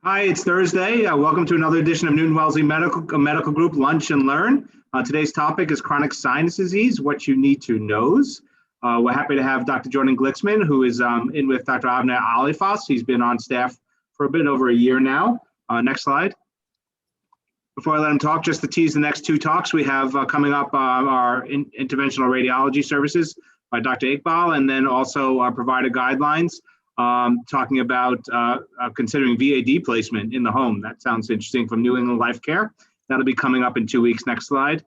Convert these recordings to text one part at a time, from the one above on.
Hi, it's Thursday. Welcome to another edition of Newton-Wellesley Medical Group Lunch and Learn. Today's topic is chronic sinus disease, what you need to know. We're happy to have Dr. Jordan Glicksman, who is in with Dr. Avner Alifas. He's been on staff for a bit over a year now. Next slide. Before I let him talk, just to tease the next two talks we have coming up, our interventional radiology services by Dr. Iqbal, and then also our provider guidelines. Talking about considering VAD placement in the home. That sounds interesting from New England Life Care. That'll be coming up in 2 weeks. Next slide.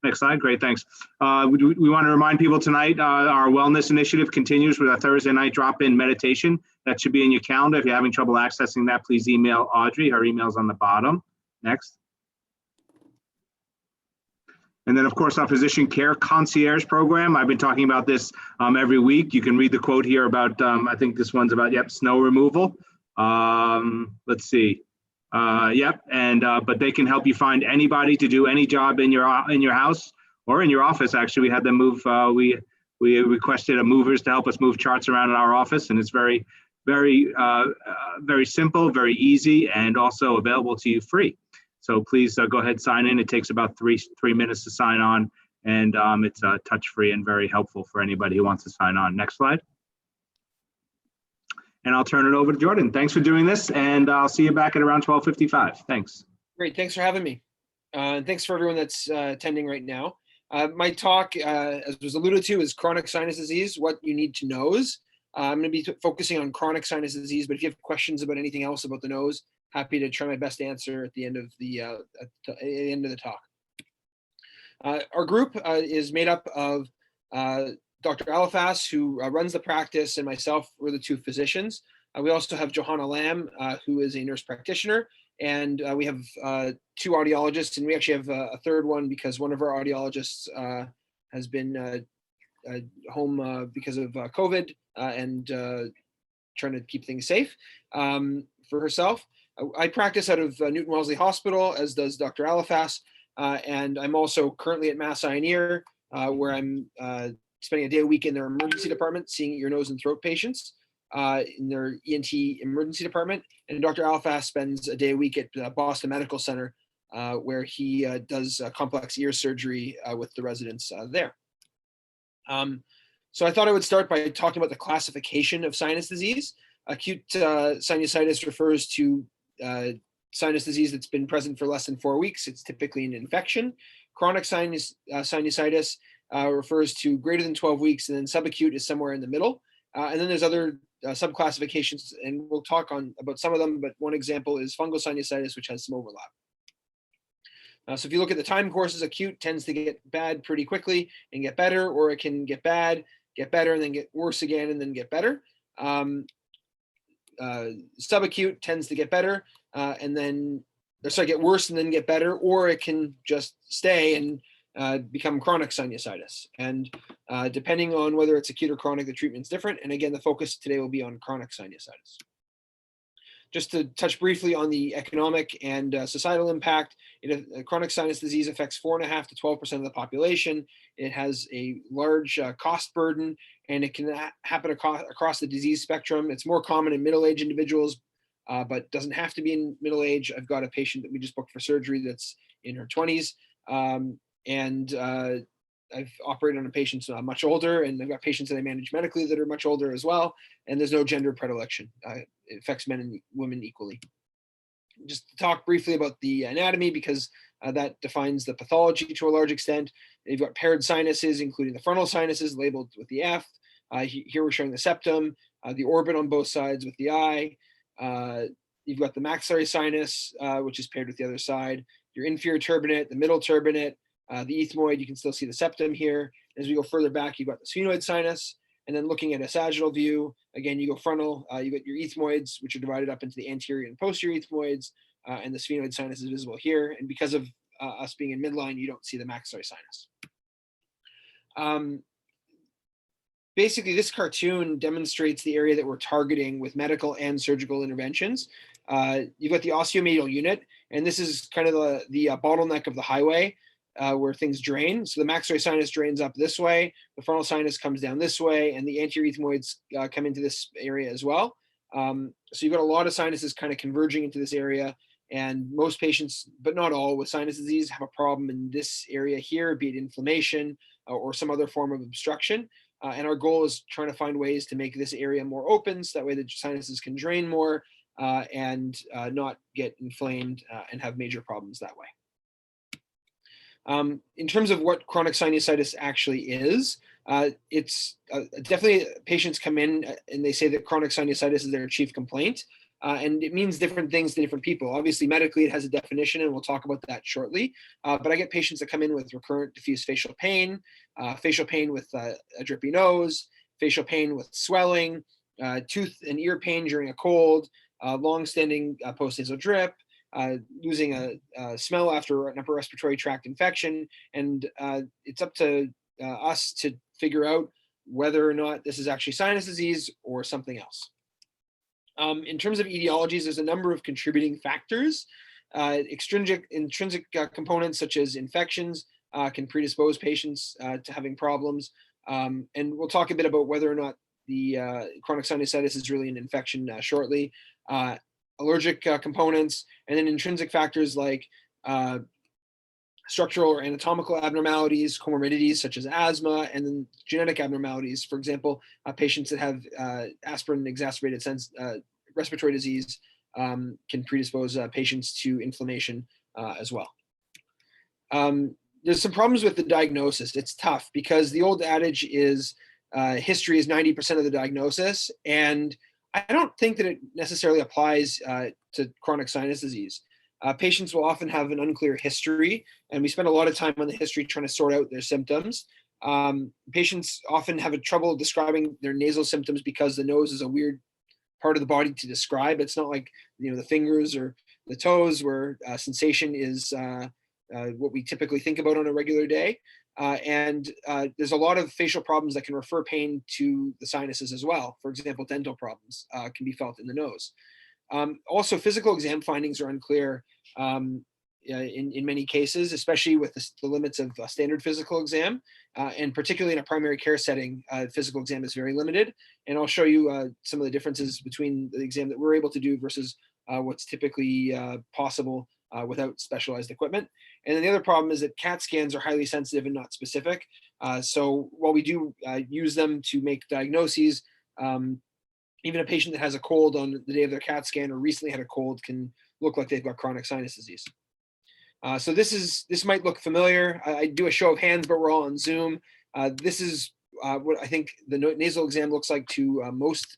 Next slide. Great, thanks. We want to remind people tonight, our wellness initiative continues with a Thursday night drop-in meditation. That should be in your calendar. If you're having trouble accessing that, please email Audrey. Her email's on the bottom. Next. And then, of course, our physician care concierge program. I've been talking about this every week. You can read the quote here about, I think this one's about, snow removal. Let's see. But they can help you find anybody to do any job in your house or in your office. Actually, we had them move. We requested movers to help us move charts around in our office, and it's very, very simple, very easy, and also available to you free. So please go ahead, sign in. It takes about three minutes to sign on, and it's touch-free and very helpful for anybody who wants to sign on. Next slide. And I'll turn it over to Jordan. Thanks for doing this, and I'll see you back at around 12:55. Thanks. Great, thanks for having me. And thanks for everyone that's attending right now. My talk, as was alluded to, is chronic sinus disease, what you need to know. I'm going to be focusing on chronic sinus disease, but if you have questions about anything else about the nose, happy to try my best to answer at the end of the talk. Our group is made up of Dr. Alifas, who runs the practice, and myself. We're the two physicians. We also have Johanna Lamb, who is a nurse practitioner, and we have two audiologists, and we actually have a third one because one of our audiologists has been home because of COVID and trying to keep things safe for herself. I practice out of Newton-Wellesley Hospital, as does Dr. Alifas, and I'm also currently at Mass Eye and Ear, where I'm spending a day a week in their emergency department, seeing ear, nose, and throat patients in their ENT emergency department. And Dr. Alifas spends a day a week at Boston Medical Center, where he does complex ear surgery with the residents there. So I thought I would start by talking about the classification of sinus disease. Acute sinusitis refers to sinus disease that's been present for less than 4 weeks. It's typically an infection. Chronic sinusitis refers to greater than 12 weeks, and then subacute is somewhere in the middle. And then there's other subclassifications, and we'll talk about some of them, but one example is fungal sinusitis, which has some overlap. So if you look at the time courses, acute tends to get bad pretty quickly and get better, or it can get bad, get better, and then get worse again, and then get better. Subacute tends to get better get worse and then get better, or it can just stay and become chronic sinusitis. And depending on whether it's acute or chronic, the treatment's different. And again, the focus today will be on chronic sinusitis. Just to touch briefly on the economic and societal impact, chronic sinus disease affects 4.5 to 12% of the population. It has a large cost burden, and it can happen across the disease spectrum. It's more common in middle-aged individuals, but doesn't have to be in middle age. I've got a patient that we just booked for surgery that's in her 20s, and I've operated on a patient much older, and I've got patients that I manage medically that are much older as well, and there's no gender predilection. It affects men and women equally. Just to talk briefly about the anatomy, because that defines the pathology to a large extent. You've got paired sinuses, including the frontal sinuses labeled with the F. Here we're showing the septum, the orbit on both sides with the I. You've got the maxillary sinus, which is paired with the other side, your inferior turbinate, the middle turbinate, the ethmoid. You can still see the septum here. As we go further back, you've got the sphenoid sinus. And then looking at a sagittal view, again, you go frontal, you got your ethmoids, which are divided up into the anterior and posterior ethmoids, and the sphenoid sinus is visible here. And because of us being in midline, you don't see the maxillary sinus. Basically, this cartoon demonstrates the area that we're targeting with medical and surgical interventions. You've got the Ostiomeatal Unit, and this is kind of the bottleneck of the highway where things drain. So the maxillary sinus drains up this way, the frontal sinus comes down this way, and the anterior ethmoids come into this area as well. So you've got a lot of sinuses kind of converging into this area, and most patients, but not all, with sinus disease have a problem in this area here, be it inflammation or some other form of obstruction. And our goal is trying to find ways to make this area more open, so that way the sinuses can drain more and not get inflamed and have major problems that way. In terms of what chronic sinusitis actually is, it's definitely patients come in and they say that chronic sinusitis is their chief complaint. And it means different things to different people. Obviously, medically, it has a definition, and we'll talk about that shortly. But I get patients that come in with recurrent diffuse facial pain with a drippy nose, facial pain with swelling, tooth and ear pain during a cold, long-standing postnasal drip, losing a smell after an upper respiratory tract infection. And it's up to us to figure out whether or not this is actually sinus disease or something else. In terms of etiologies, there's a number of contributing factors. Intrinsic components such as infections can predispose patients to having problems. And we'll talk a bit about whether or not the chronic sinusitis is really an infection shortly. Allergic components, and then intrinsic factors like structural or anatomical abnormalities, comorbidities such as asthma, and then genetic abnormalities. For example, patients that have aspirin-exacerbated respiratory disease can predispose patients to inflammation as well. There's some problems with the diagnosis. It's tough because the old adage is history is 90% of the diagnosis, and I don't think that it necessarily applies to chronic sinus disease. Patients will often have an unclear history, and we spend a lot of time on the history trying to sort out their symptoms. Patients often have trouble describing their nasal symptoms because the nose is a weird part of the body to describe. It's not like the fingers or the toes, where sensation is what we typically think about on a regular day. And there's a lot of facial problems that can refer pain to the sinuses as well. For example, dental problems can be felt in the nose. Also, physical exam findings are unclear in many cases, especially with the limits of standard physical exam. And particularly in a primary care setting, physical exam is very limited. And I'll show you some of the differences between the exam that we're able to do versus what's typically possible without specialized equipment. And then the other problem is that CAT scans are highly sensitive and not specific. So while we do use them to make diagnoses, even a patient that has a cold on the day of their CAT scan or recently had a cold can look like they've got chronic sinus disease. So this might look familiar. I do a show of hands, but we're all on Zoom. This is what I think the nasal exam looks like to most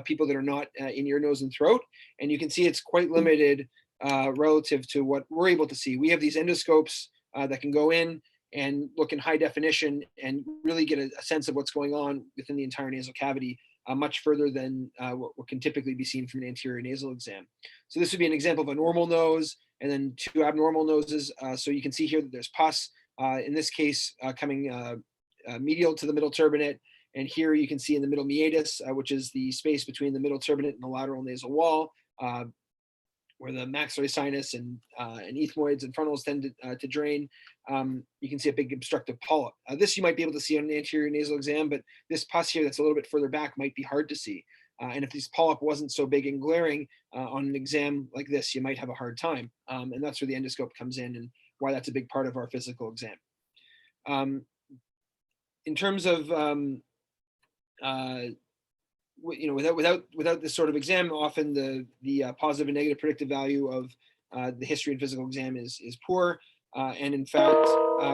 people that are not in ear, nose, and throat. And you can see it's quite limited relative to what we're able to see. We have these endoscopes that can go in and look in high definition and really get a sense of what's going on within the entire nasal cavity, much further than what can typically be seen from an anterior nasal exam. So this would be an example of a normal nose and then two abnormal noses. So you can see here that there's pus, in this case coming medial to the middle turbinate. And here you can see in the middle meatus, which is the space between the middle turbinate and the lateral nasal wall, where the maxillary sinus and ethmoids and frontals tend to drain. You can see a big obstructive polyp. This you might be able to see on an anterior nasal exam, but this pus here that's a little bit further back might be hard to see. And if this polyp wasn't so big and glaring on an exam like this, you might have a hard time. And that's where the endoscope comes in and why that's a big part of our physical exam. In terms of without this sort of exam, often the positive and negative predictive value of the history and physical exam is poor. And in fact,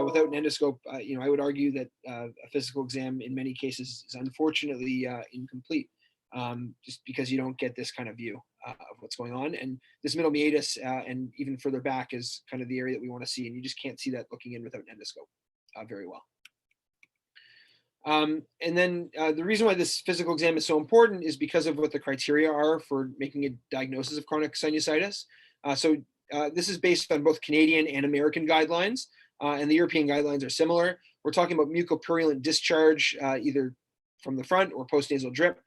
without an endoscope, I would argue that a physical exam in many cases is unfortunately incomplete, just because you don't get this kind of view of what's going on. And this middle meatus and even further back is kind of the area that we want to see, and you just can't see that looking in without an endoscope very well. And then the reason why this physical exam is so important is because of what the criteria are for making a diagnosis of chronic sinusitis. So this is based on both Canadian and American guidelines, and the European guidelines are similar. We're talking about mucopurulent discharge, either from the front or postnasal drip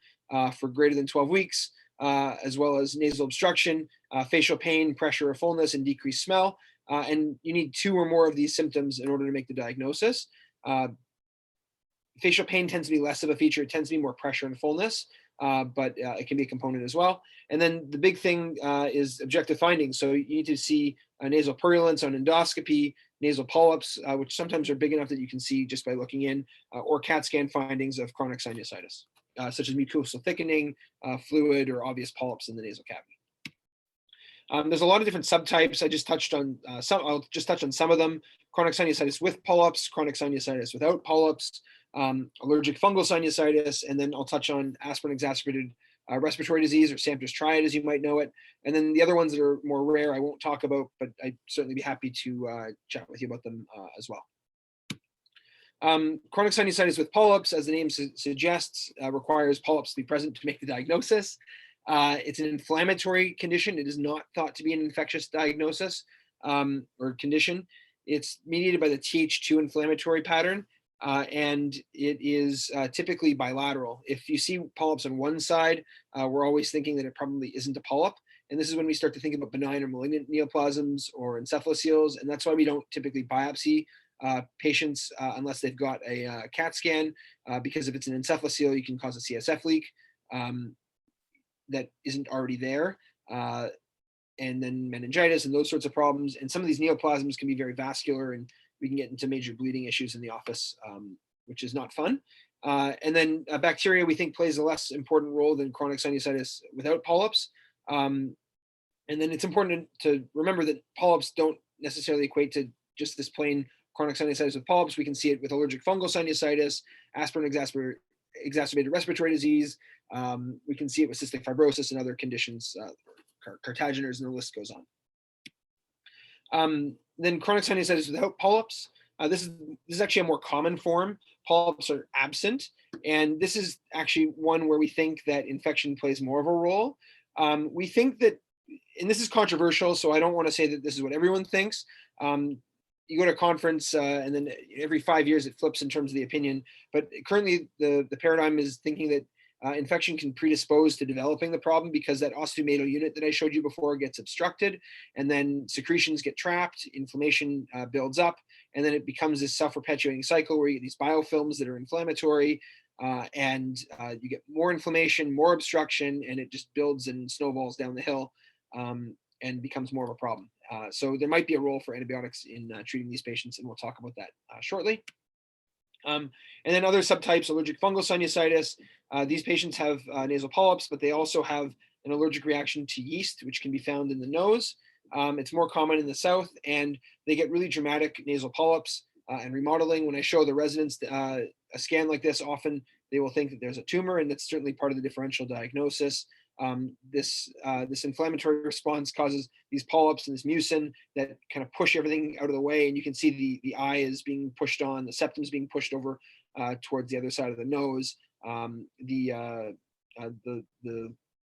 for greater than 12 weeks, as well as nasal obstruction, facial pain, pressure or fullness, and decreased smell. And you need 2 or more of these symptoms in order to make the diagnosis. Facial pain tends to be less of a feature. It tends to be more pressure and fullness. but it can be a component as well. And then the big thing is objective findings. So you need to see nasal purulence on endoscopy, nasal polyps, which sometimes are big enough that you can see just by looking in, or CAT scan findings of chronic sinusitis, such as mucosal thickening, fluid, or obvious polyps in the nasal cavity. There's a lot of different subtypes. I just touched on some. I'll just touch on some of them: chronic sinusitis with polyps, chronic sinusitis without polyps, allergic fungal sinusitis, and then I'll touch on aspirin-exacerbated respiratory disease, or Samter's Triad, as you might know it. And then the other ones that are more rare, I won't talk about, but I'd certainly be happy to chat with you about them as well. Chronic sinusitis with polyps, as the name suggests, requires polyps to be present to make the diagnosis. It's an inflammatory condition. It is not thought to be an infectious diagnosis or condition. It's mediated by the Th2 inflammatory pattern, and it is typically bilateral. If you see polyps on one side, we're always thinking that it probably isn't a polyp. And this is when we start to think about benign or malignant neoplasms or encephaloceles. And that's why we don't typically biopsy patients unless they've got a CAT scan, because if it's an encephalocele, you can cause a CSF leak that isn't already there, and then meningitis and those sorts of problems. And some of these neoplasms can be very vascular, and we can get into major bleeding issues in the office, which is not fun. And then bacteria, we think, plays a less important role than chronic sinusitis without polyps. And then it's important to remember that polyps don't necessarily equate to just this plain chronic sinusitis with polyps. We can see it with allergic fungal sinusitis, aspirin-exacerbated respiratory disease. We can see it with cystic fibrosis and other conditions, cartageners, and the list goes on. Then chronic sinusitis without polyps. This is actually a more common form. Polyps are absent, and this is actually one where we think that infection plays more of a role. We think that, and this is controversial, so I don't want to say that this is what everyone thinks. You go to a conference and then every 5 years it flips in terms of the opinion. But currently the paradigm is thinking that infection can predispose to developing the problem because that Ostiomeatal unit that I showed you before gets obstructed, and then secretions get trapped, inflammation builds up, and then it becomes this self-perpetuating cycle where you get these biofilms that are inflammatory, and you get more inflammation, more obstruction, and it just builds and snowballs down the hill and becomes more of a problem. So there might be a role for antibiotics in treating these patients, and we'll talk about that shortly. And then other subtypes, allergic fungal sinusitis. These patients have nasal polyps, but they also have an allergic reaction to yeast, which can be found in the nose. It's more common in the south, and they get really dramatic nasal polyps and remodeling. When I show the residents a scan like this, often they will think that there's a tumor, and that's certainly part of the differential diagnosis. This inflammatory response causes these polyps and this mucin that kind of push everything out of the way, and you can see the eye is being pushed on, the septum is being pushed over towards the other side of the nose. The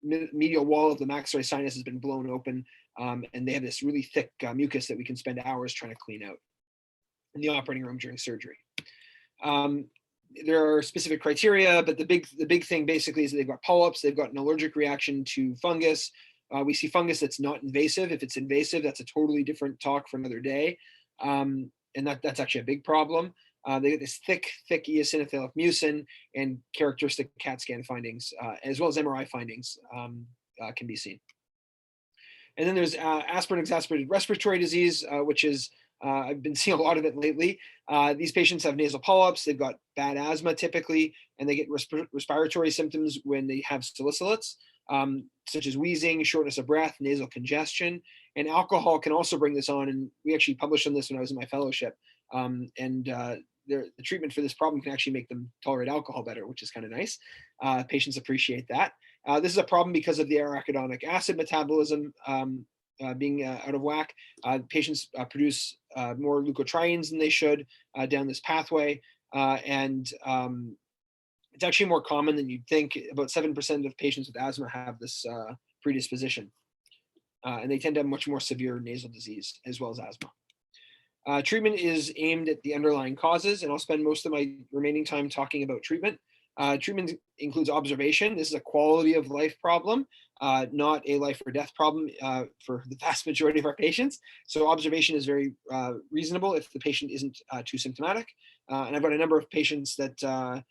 medial wall of the maxillary sinus has been blown open, and they have this really thick mucus that we can spend hours trying to clean out in the operating room during surgery. There are specific criteria, but the big thing basically is that they've got polyps, they've got an allergic reaction to fungus. We see fungus that's not invasive. If it's invasive, that's a totally different talk for another day. And that's actually a big problem. They get this thick eosinophilic mucin, and characteristic CAT scan findings, as well as MRI findings can be seen. And then there's aspirin-exacerbated respiratory disease, which is I've been seeing a lot of it lately. These patients have nasal polyps, they've got bad asthma typically, and they get respiratory symptoms when they have salicylates, such as wheezing, shortness of breath, nasal congestion, and alcohol can also bring this on. And we actually published on this when I was in my fellowship. The treatment for this problem can actually make them tolerate alcohol better, which is kind of nice. Patients appreciate that. This is a problem because of the arachidonic acid metabolism being out of whack. Patients produce more leukotrienes than they should down this pathway. And it's actually more common than you'd think. About 7% of patients with asthma have this predisposition. And they tend to have much more severe nasal disease as well as asthma. Treatment is aimed at the underlying causes, and I'll spend most of my remaining time talking about treatment. Treatment includes observation. This is a quality of life problem, not a life or death problem for the vast majority of our patients. So observation is very reasonable if the patient isn't too symptomatic. And I've got a number of patients that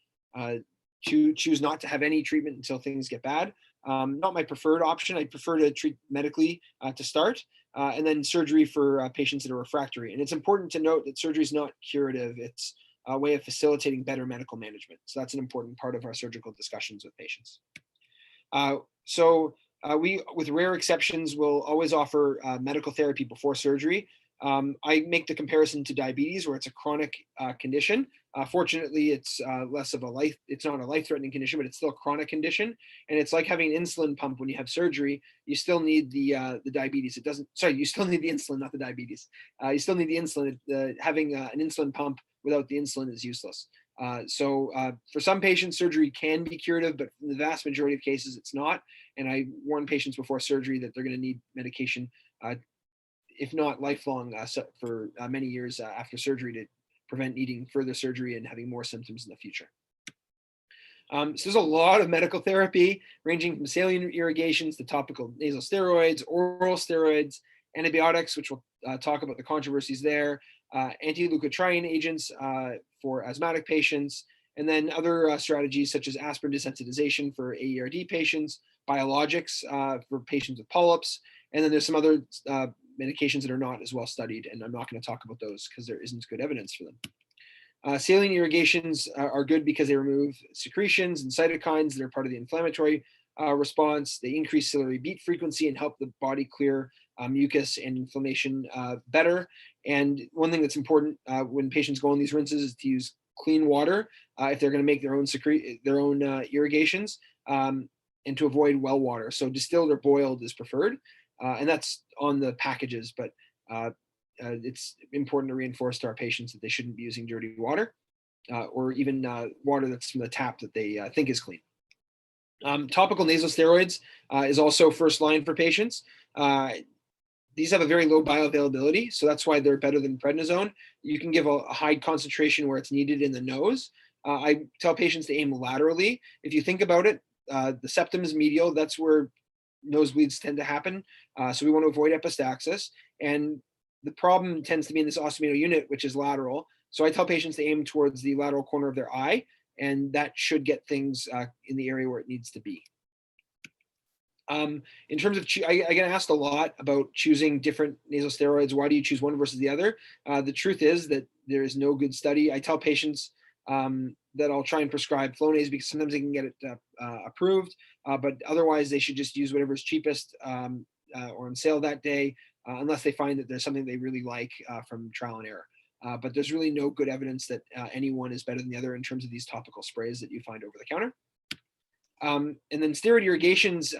choose not to have any treatment until things get bad. Not my preferred option. I prefer to treat medically to start, and then surgery for patients that are refractory. And it's important to note that surgery is not curative. It's a way of facilitating better medical management. So that's an important part of our surgical discussions with patients. We, with rare exceptions, will always offer medical therapy before surgery. I make the comparison to diabetes, where it's a chronic condition. Fortunately, it's less of a it's not a life-threatening condition, but it's still a chronic condition. And it's like having an insulin pump when you have surgery. You still need the diabetes. You still need the insulin, not the diabetes. You still need the insulin. Having an insulin pump without the insulin is useless. For some patients, surgery can be curative, but in the vast majority of cases, it's not. And I warn patients before surgery that they're going to need medication, if not lifelong, for many years after surgery, to prevent needing further surgery and having more symptoms in the future. So there's a lot of medical therapy, ranging from saline irrigations to topical nasal steroids, oral steroids, antibiotics, which we'll talk about the controversies there, anti-leukotriene agents for asthmatic patients, and then other strategies such as aspirin-Desensitization for AERD patients, biologics for patients with polyps, and then there's some other medications that are not as well studied, and I'm not going to talk about those because there isn't good evidence for them. Saline irrigations are good because they remove secretions and cytokines that are part of the inflammatory response. They increase ciliary beat frequency and help the body clear mucus and inflammation better. And one thing that's important when patients go on these rinses is to use clean water if they're going to make their own irrigations, and to avoid well water. So distilled or boiled is preferred, and that's on the packages, but it's important to reinforce to our patients that they shouldn't be using dirty water or even water that's from the tap that they think is clean. Topical nasal steroids is also first line for patients. These have a very low bioavailability, so that's why they're better than prednisone. You can give a high concentration where it's needed in the nose. I tell patients to aim laterally. If you think about it, the septum is medial. That's where nosebleeds tend to happen. So we want to avoid epistaxis. And the problem tends to be in this ostiomeatal unit, which is lateral. So I tell patients to aim towards the lateral corner of their eye, and that should get things in the area where it needs to be. In terms of, I get asked a lot about choosing different nasal steroids. Why do you choose one versus the other? The truth is that there is no good study. I tell patients that I'll try and prescribe Flonase because sometimes they can get it approved, but otherwise they should just use whatever is cheapest or on sale that day, unless they find that there's something they really like from trial and error. But there's really no good evidence that any one is better than the other in terms of these topical sprays that you find over the counter. And then steroid irrigations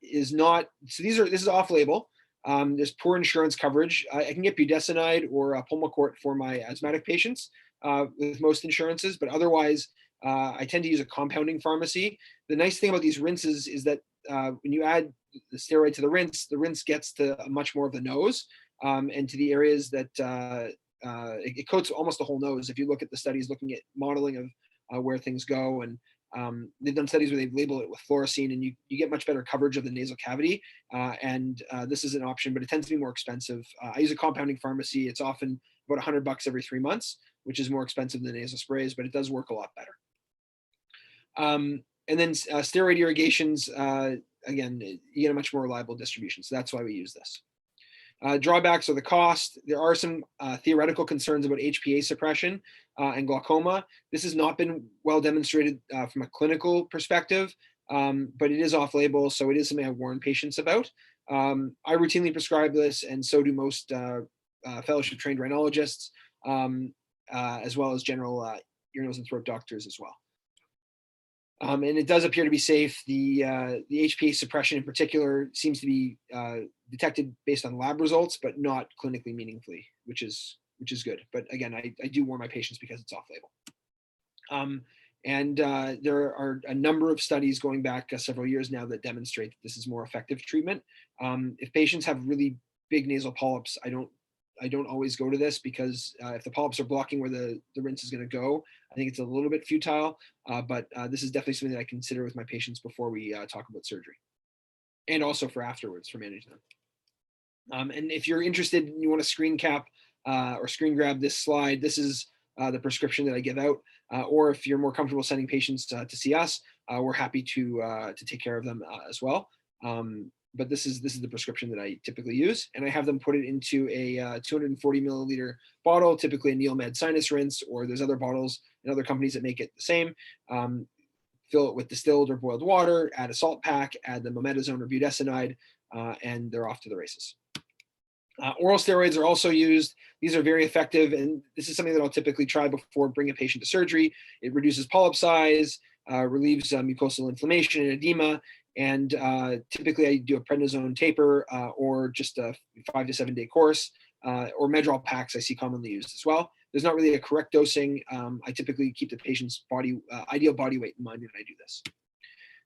is not, so this is off-label. There's poor insurance coverage. I can get budesonide or Pulmicort for my asthmatic patients with most insurances, but otherwise I tend to use a compounding pharmacy. The nice thing about these rinses is that when you add the steroid to the rinse gets to much more of the nose and to the areas that it coats almost the whole nose. If you look at the studies looking at modeling of where things go, and they've done studies where they've labeled it with fluorescein, and you get much better coverage of the nasal cavity. This is an option, but it tends to be more expensive. I use a compounding pharmacy. It's often about $100 every 3 months, which is more expensive than nasal sprays, but it does work a lot better. And then steroid irrigations, again, you get a much more reliable distribution. So that's why we use this. Drawbacks are the cost. There are some theoretical concerns about HPA suppression and glaucoma. This has not been well demonstrated from a clinical perspective, but it is off-label, so it is something I warn patients about. I routinely prescribe this, and so do most fellowship-trained rhinologists, as well as general ear, nose, and throat doctors as well. And it does appear to be safe. The HPA suppression in particular seems to be detected based on lab results, but not clinically meaningfully, which is good. But again, I do warn my patients because it's off-label. There are a number of studies going back several years now that demonstrate that this is more effective treatment. If patients have really big nasal polyps, I don't always go to this because if the polyps are blocking where the rinse is going to go, I think it's a little bit futile, but this is definitely something that I consider with my patients before we talk about surgery, and also for afterwards for managing them. And if you're interested and you want to screen cap or screen grab this slide, this is the prescription that I give out. or if you're more comfortable sending patients to see us, we're happy to take care of them as well. But this is the prescription that I typically use, and I have them put it into a 240 milliliter bottle, typically a Neomed sinus rinse, or there's other bottles and other companies that make it the same. Fill it with distilled or boiled water, add a salt pack, add the mometasone or budesonide, and they're off to the races. Oral steroids are also used. These are very effective, and this is something that I'll typically try before bringing a patient to surgery. It reduces polyp size, relieves mucosal inflammation and edema, and typically I do a prednisone taper or just a 5 to 7 day course, or Medrol packs I see commonly used as well. There's not really a correct dosing. I typically keep the patient's ideal body weight in mind when I do this.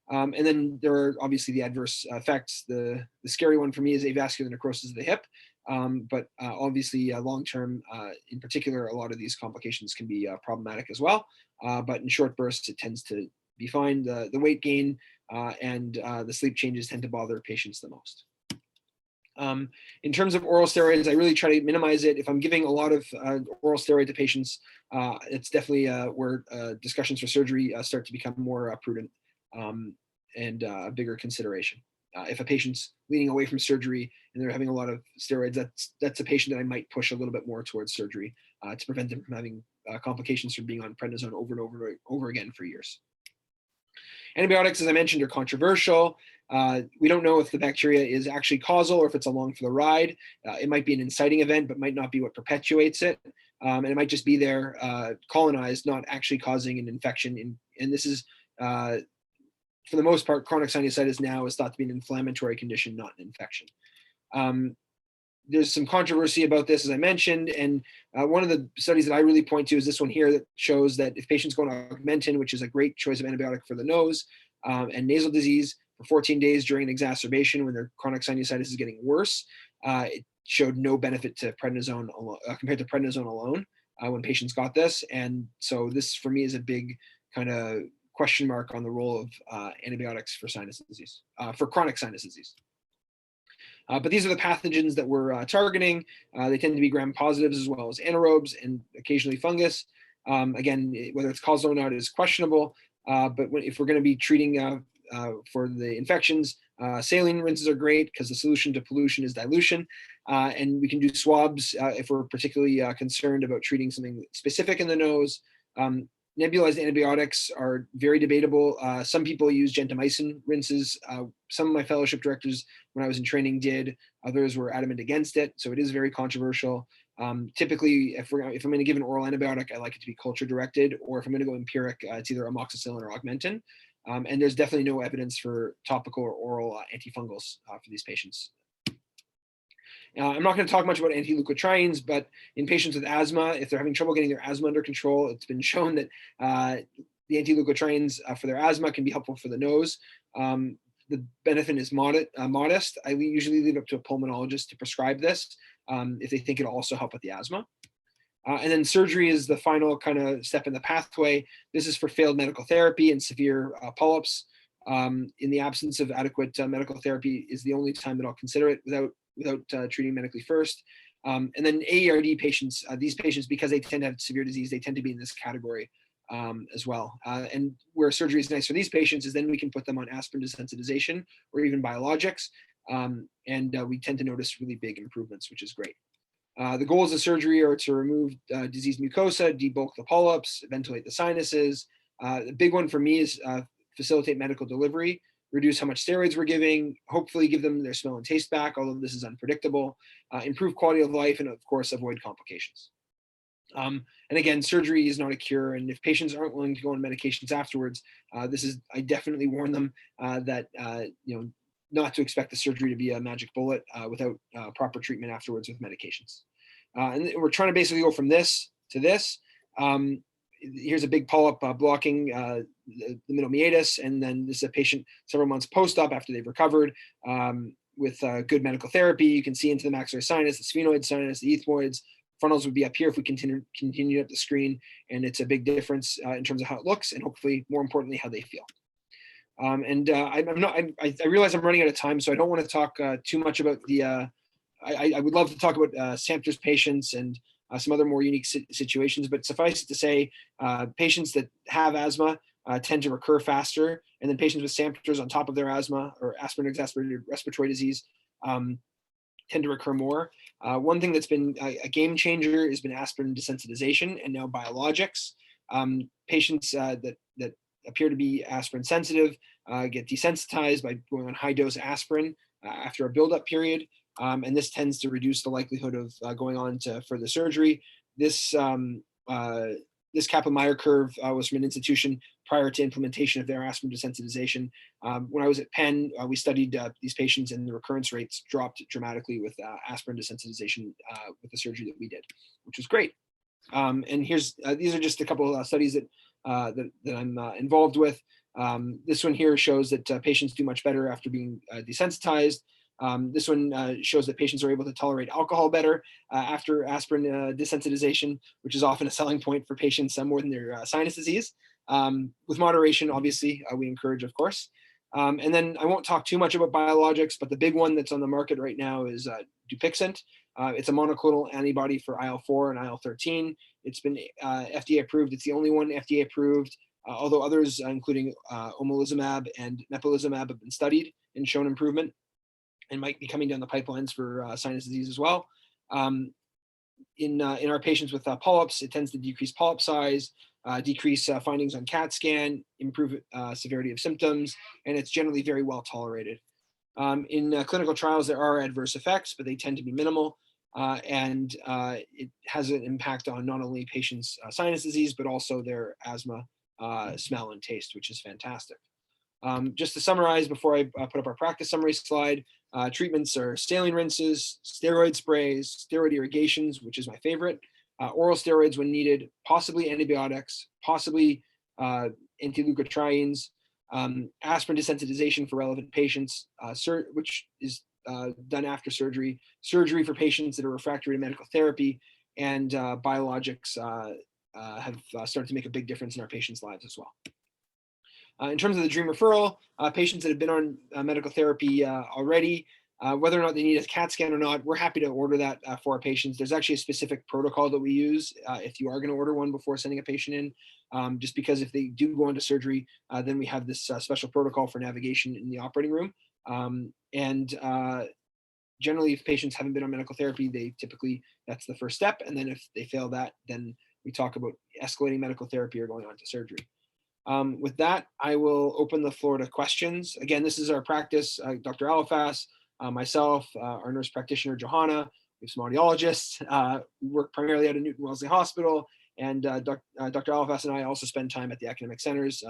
And then there are obviously the adverse effects. The scary one for me is avascular necrosis of the hip. But obviously long-term, in particular, a lot of these complications can be problematic as well. But in short bursts, it tends to be fine. The weight gain and the sleep changes tend to bother patients the most. In terms of oral steroids, I really try to minimize it. If I'm giving a lot of oral steroid to patients, it's definitely where discussions for surgery start to become more prudent and a bigger consideration. If a patient's leaning away from surgery and they're having a lot of steroids, that's a patient that I might push a little bit more towards surgery to prevent them from having complications from being on prednisone over and over again for years. Antibiotics, as I mentioned, are controversial. We don't know if the bacteria is actually causal or if it's along for the ride. It might be an inciting event, but might not be what perpetuates it. And it might just be there colonized, not actually causing an infection. And this is, for the most part, chronic sinusitis now is thought to be an inflammatory condition, not an infection. There's some controversy about this, as I mentioned, and one of the studies that I really point to is this one here that shows that if patients go on Augmentin, which is a great choice of antibiotic for the nose and nasal disease, for 14 days during an exacerbation when their chronic sinusitis is getting worse, it showed no benefit to prednisone compared to prednisone alone when patients got this. And so this, for me, is a big kind of question mark on the role of antibiotics for sinus disease, for chronic sinus disease. But these are the pathogens that we're targeting. They tend to be gram-positives as well as anaerobes and occasionally fungus. Again, whether it's causal or not is questionable. But if we're going to be treating for the infections, saline rinses are great because the solution to pollution is dilution. And we can do swabs if we're particularly concerned about treating something specific in the nose. Nebulized antibiotics are very debatable. Some people use gentamicin rinses. Some of my fellowship directors, when I was in training, did. Others were adamant against it. So it is very controversial. Typically, if I'm going to give an oral antibiotic, I like it to be culture directed, or if I'm going to go empiric, it's either amoxicillin or Augmentin. And there's definitely no evidence for topical or oral antifungals for these patients. I'm not going to talk much about anti-leukotrienes, but in patients with asthma, if they're having trouble getting their asthma under control, it's been shown that the anti-leukotrienes for their asthma can be helpful for the nose. The benefit is modest. I usually leave it up to a pulmonologist to prescribe this if they think it'll also help with the asthma. And then surgery is the final kind of step in the pathway. This is for failed medical therapy and severe polyps. In the absence of adequate medical therapy is the only time that I'll consider it without treating medically first. And then AERD patients, these patients, because they tend to have severe disease, they tend to be in this category as well. And where surgery is nice for these patients is then we can put them on Aspirin-Desensitization or even Biologics. And we tend to notice really big improvements, which is great. The goals of surgery are to remove diseased mucosa, debulk the polyps, ventilate the sinuses. The big one for me is facilitate medical delivery, reduce how much steroids we're giving, hopefully give them their smell and taste back, although this is unpredictable, improve quality of life, and of course, avoid complications. And again, surgery is not a cure. And if patients aren't willing to go on medications afterwards, I definitely warn them that, not to expect the surgery to be a magic bullet without proper treatment afterwards with medications. And we're trying to basically go from this to this. Here's a big polyp blocking the middle meatus, and then this is a patient several months post-op after they've recovered with good medical therapy. You can see into the maxillary sinus, the sphenoid sinus, the ethmoids. Frontals would be up here if we continue up the screen, and it's a big difference in terms of how it looks, and hopefully, more importantly, how they feel. I realize I'm running out of time, so I don't want to talk too much about the. I would love to talk about Samter's patients and some other more unique situations, but suffice it to say, patients that have asthma tend to recur faster, and then patients with Samters on top of their asthma or aspirin-exacerbated respiratory disease tend to recur more. One thing that's been a game changer has been aspirin desensitization and now biologics. Patients that appear to be aspirin sensitive get desensitized by going on high dose aspirin after a buildup period. And this tends to reduce the likelihood of going on to further surgery. This Kaplan-Meier curve was from an institution prior to implementation of their aspirin desensitization. When I was at Penn, we studied these patients, and the recurrence rates dropped dramatically with aspirin desensitization with the surgery that we did, which was great. And here's these are just a couple of studies that I'm involved with. This one here shows that patients do much better after being desensitized. This one shows that patients are able to tolerate alcohol better after aspirin desensitization, which is often a selling point for patients more than their sinus disease. With moderation, obviously, we encourage, of course. And then I won't talk too much about biologics, but the big one that's on the market right now is Dupixent. It's a monoclonal antibody for IL-4 and IL-13. It's been FDA approved. It's the only one FDA approved, although others, including omalizumab and mepolizumab, have been studied and shown improvement, and might be coming down the pipelines for sinus disease as well. In our patients with polyps, it tends to decrease polyp size, decrease findings on CAT scan, improve severity of symptoms, and it's generally very well tolerated. In clinical trials, there are adverse effects, but they tend to be minimal, and it has an impact on not only patients' sinus disease, but also their asthma, smell, and taste, which is fantastic. Just to summarize before I put up our practice summary slide, treatments are saline rinses, steroid sprays, steroid irrigations, which is my favorite, oral steroids when needed, possibly antibiotics, possibly anti-leukotrienes, aspirin desensitization for relevant patients, which is done after surgery, surgery for patients that are refractory to medical therapy, and biologics have started to make a big difference in our patients' lives as well. In terms of the dream referral, patients that have been on medical therapy already, whether or not they need a CAT scan or not, we're happy to order that for our patients. There's actually a specific protocol that we use if you are going to order one before sending a patient in, just because if they do go into surgery, then we have this special protocol for navigation in the operating room. Generally, if patients haven't been on medical therapy, they typically, that's the first step. And then if they fail that, then we talk about escalating medical therapy or going on to surgery. With that, I will open the floor to questions. Again, this is our practice. Dr. Alafas, myself, our nurse practitioner, Johanna, we have some audiologists. We work primarily out of Newton-Wellesley Hospital, and Dr. Alafas and I also spend time at the academic centers,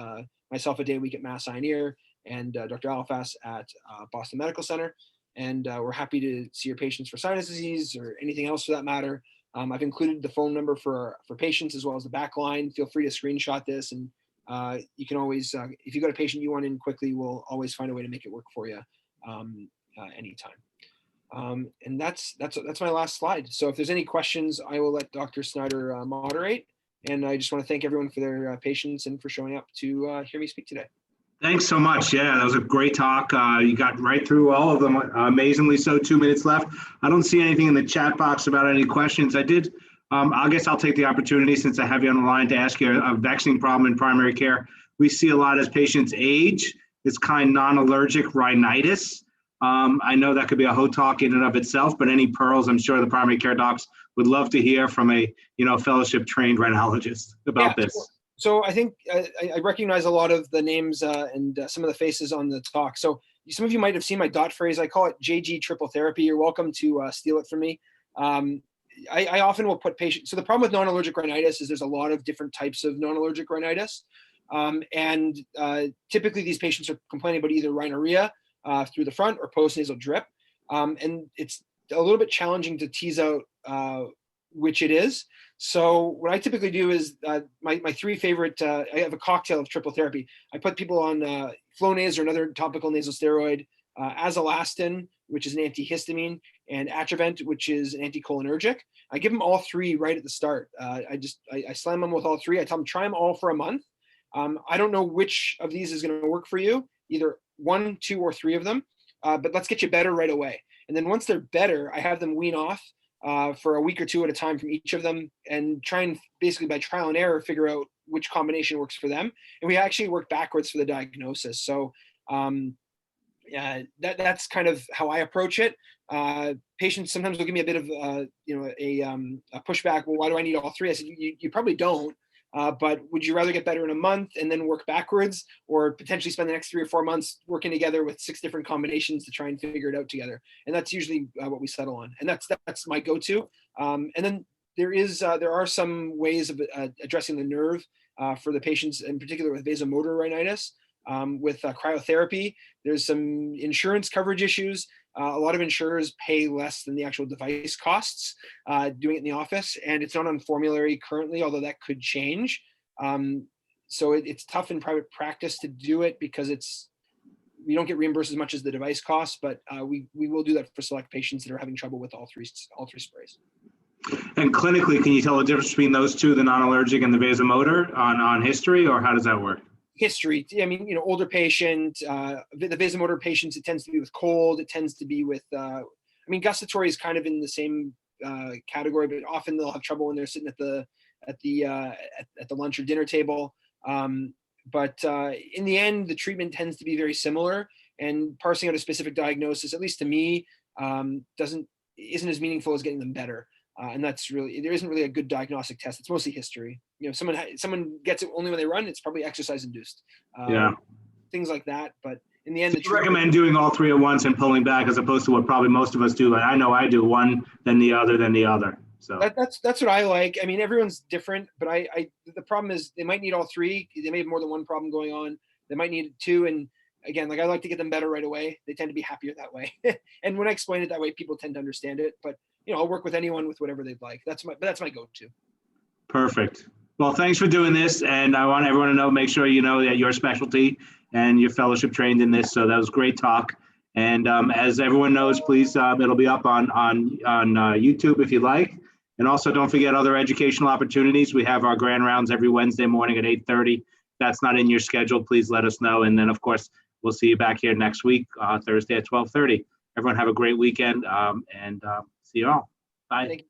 myself a day a week at Mass Eye and Ear, and Dr. Alafas at Boston Medical Center. And we're happy to see your patients for sinus disease or anything else for that matter. I've included the phone number for patients as well as the back line. Feel free to screenshot this, and you can always, if you got a patient you want in quickly, we'll always find a way to make it work for you anytime. And that's my last slide. So if there's any questions, I will let Dr. Snyder moderate. And I just want to thank everyone for their patience and for showing up to hear me speak today. Thanks so much. Yeah, that was a great talk. You got right through all of them, amazingly so. 2 minutes left. I don't see anything in the chat box about any questions. I did. I guess I'll take the opportunity, since I have you on the line, to ask you a vexing problem in primary care. We see a lot as patients age. It's kind non-allergic rhinitis. I know that could be a whole talk in and of itself, but any pearls, I'm sure the primary care docs would love to hear from a fellowship trained rhinologist about this. So I think I recognize a lot of the names and some of the faces on the talk. So some of you might have seen my dot phrase. I call it JG triple therapy. You're welcome to steal it from me. I often will put patients. So the problem with non-allergic rhinitis is there's a lot of different types of non-allergic rhinitis. Typically these patients are complaining about either rhinorrhea through the front or postnasal drip. And it's a little bit challenging to tease out which it is. So what I typically do is my three favorite, I have a cocktail of triple therapy. I put people on Flonase or another topical nasal steroid, Azalastin, which is an antihistamine, and Atrovent, which is an anticholinergic. I give them all three right at the start. I slam them with all three. I tell them, try them all for a month. I don't know which of these is going to work for you, either 1, 2, or 3 of them, but let's get you better right away. And then once they're better, I have them wean off for a week or two at a time from each of them, and try and basically by trial and error figure out which combination works for them. And we actually work backwards for the diagnosis. So that's kind of how I approach it. Patients sometimes will give me a bit of a pushback. Well, why do I need all three? I said, you probably don't. But would you rather get better in a month and then work backwards, or potentially spend the next 3 or 4 months working together with 6 different combinations to try and figure it out together? And that's usually what we settle on. And that's my go-to. And then there are some ways of addressing the nerve for the patients, in particular with vasomotor rhinitis. With cryotherapy, there's some insurance coverage issues. A lot of insurers pay less than the actual device costs doing it in the office, and it's not on formulary currently, although that could change. So it's tough in private practice to do it because we don't get reimbursed as much as the device costs, but we will do that for select patients that are having trouble with all three sprays. And clinically, can you tell the difference between those two, the non-allergic and the vasomotor, on history, or how does that work? History. I mean, older patient, the vasomotor patients, it tends to be with cold. It tends to be with, gustatory is kind of in the same category, but often they'll have trouble when they're sitting at the lunch or dinner table. But in the end, the treatment tends to be very similar, and parsing out a specific diagnosis, at least to me, isn't as meaningful as getting them better. And there isn't really a good diagnostic test. It's mostly history. Someone gets it only when they run, it's probably exercise induced. Things like that. But in the end, you recommend doing all three at once and pulling back, as opposed to what probably most of us do. Like I know I do one, then the other, then the other. So that's what I like. I mean, everyone's different, but the problem is they might need all three. They may have more than one problem going on. They might need two. And again, I like to get them better right away. They tend to be happier that way. And when I explain it that way, people tend to understand it. But I'll work with anyone with whatever they'd like. That's my go-to. Perfect. Well, thanks for doing this. And I want everyone to know, make sure you know that your specialty and your fellowship trained in this. So that was great talk. And as everyone knows, please, it'll be up on YouTube if you like. And also don't forget other educational opportunities. We have our grand rounds every Wednesday morning at 8:30. If that's not in your schedule, please let us know. And then of course, we'll see you back here next week, Thursday at 12:30. Everyone have a great weekend, and see you all. Bye.